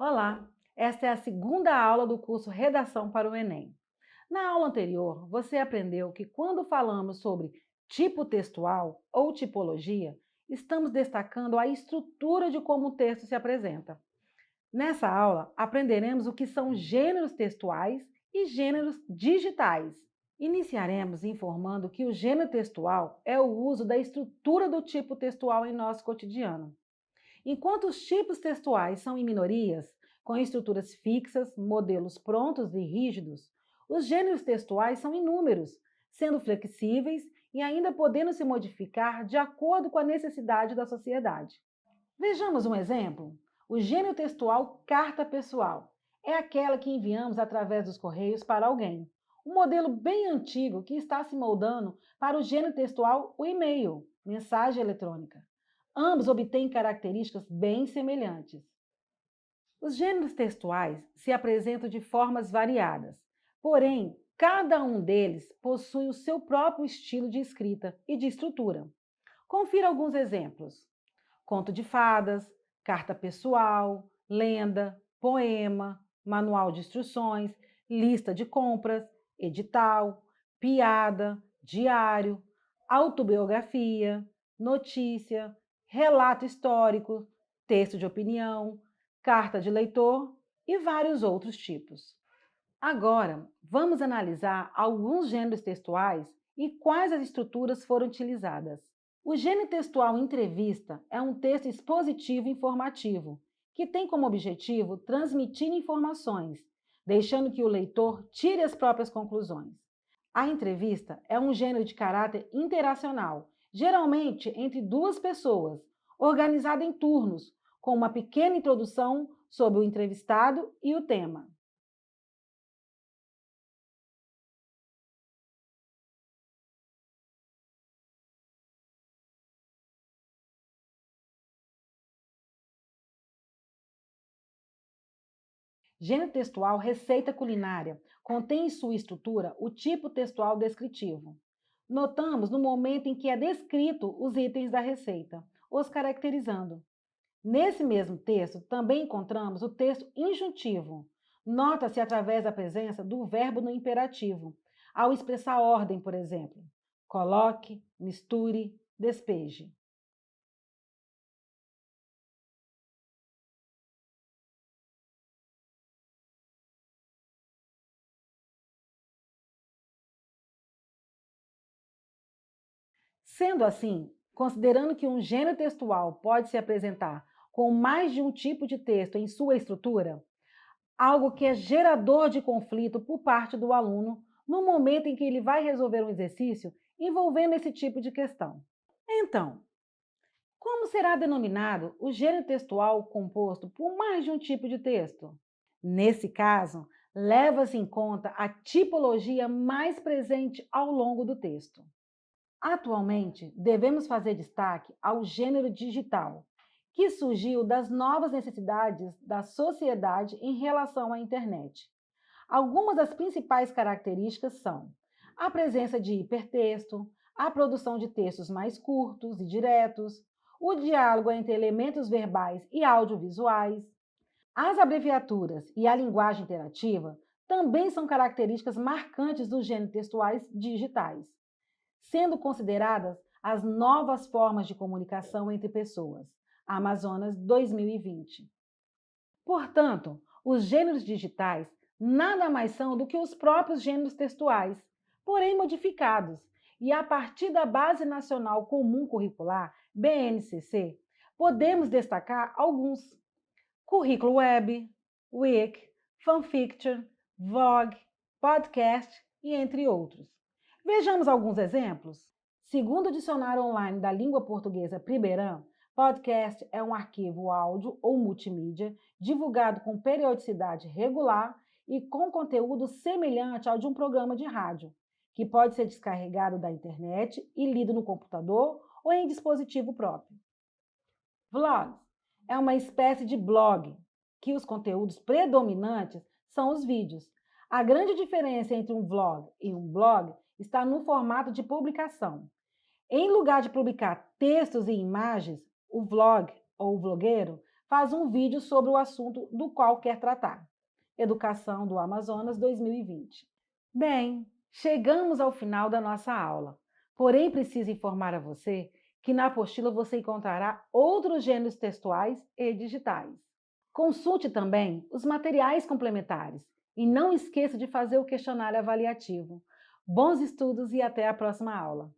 Olá, esta é a segunda aula do curso Redação para o Enem. Na aula anterior, você aprendeu que quando falamos sobre tipo textual ou tipologia, estamos destacando a estrutura de como o texto se apresenta. Nessa aula, aprenderemos o que são gêneros textuais e gêneros digitais. Iniciaremos informando que o gênero textual é o uso da estrutura do tipo textual em nosso cotidiano. Enquanto os tipos textuais são em minorias, com estruturas fixas, modelos prontos e rígidos, os gêneros textuais são inúmeros, sendo flexíveis e ainda podendo se modificar de acordo com a necessidade da sociedade. Vejamos um exemplo. O gênero textual carta pessoal é aquela que enviamos através dos correios para alguém. Um modelo bem antigo que está se moldando para o gênero textual, o e-mail, mensagem eletrônica. Ambos obtêm características bem semelhantes. Os gêneros textuais se apresentam de formas variadas, porém, cada um deles possui o seu próprio estilo de escrita e de estrutura. Confira alguns exemplos: conto de fadas, carta pessoal, lenda, poema, manual de instruções, lista de compras, edital, piada, diário, autobiografia, notícia, relato histórico, texto de opinião, carta de leitor e vários outros tipos. Agora, vamos analisar alguns gêneros textuais e quais as estruturas foram utilizadas. O gênero textual entrevista é um texto expositivo informativo, que tem como objetivo transmitir informações, deixando que o leitor tire as próprias conclusões. A entrevista é um gênero de caráter interacional, geralmente entre duas pessoas, organizada em turnos, com uma pequena introdução sobre o entrevistado e o tema. Gênero textual receita culinária contém em sua estrutura o tipo textual descritivo. Notamos no momento em que é descrito os itens da receita, os caracterizando. Nesse mesmo texto, também encontramos o texto injuntivo. Nota-se através da presença do verbo no imperativo, ao expressar ordem, por exemplo. Coloque, misture, despeje. Sendo assim, considerando que um gênero textual pode se apresentar com mais de um tipo de texto em sua estrutura, algo que é gerador de conflito por parte do aluno no momento em que ele vai resolver um exercício envolvendo esse tipo de questão. Então, como será denominado o gênero textual composto por mais de um tipo de texto? Nesse caso, leva-se em conta a tipologia mais presente ao longo do texto. Atualmente, devemos fazer destaque ao gênero digital, que surgiu das novas necessidades da sociedade em relação à internet. Algumas das principais características são a presença de hipertexto, a produção de textos mais curtos e diretos, o diálogo entre elementos verbais e audiovisuais. As abreviaturas e a linguagem interativa também são características marcantes dos gêneros textuais digitais, sendo consideradas as novas formas de comunicação entre pessoas. Amazonas 2020. Portanto, os gêneros digitais nada mais são do que os próprios gêneros textuais, porém modificados, e a partir da Base Nacional Comum Curricular, BNCC, podemos destacar alguns: currículo web, Wiki, fanfiction, vlog, podcast e entre outros. Vejamos alguns exemplos. Segundo o Dicionário Online da Língua Portuguesa Primeirão, podcast é um arquivo áudio ou multimídia divulgado com periodicidade regular e com conteúdo semelhante ao de um programa de rádio, que pode ser descarregado da internet e lido no computador ou em dispositivo próprio. Vlogs é uma espécie de blog, que os conteúdos predominantes são os vídeos. A grande diferença entre um vlog e um blog está no formato de publicação. Em lugar de publicar textos e imagens, o vlog ou o vlogueiro faz um vídeo sobre o assunto do qual quer tratar. Educação do Amazonas 2020. Bem, chegamos ao final da nossa aula. Porém, preciso informar a você que na apostila você encontrará outros gêneros textuais e digitais. Consulte também os materiais complementares e não esqueça de fazer o questionário avaliativo. Bons estudos e até a próxima aula!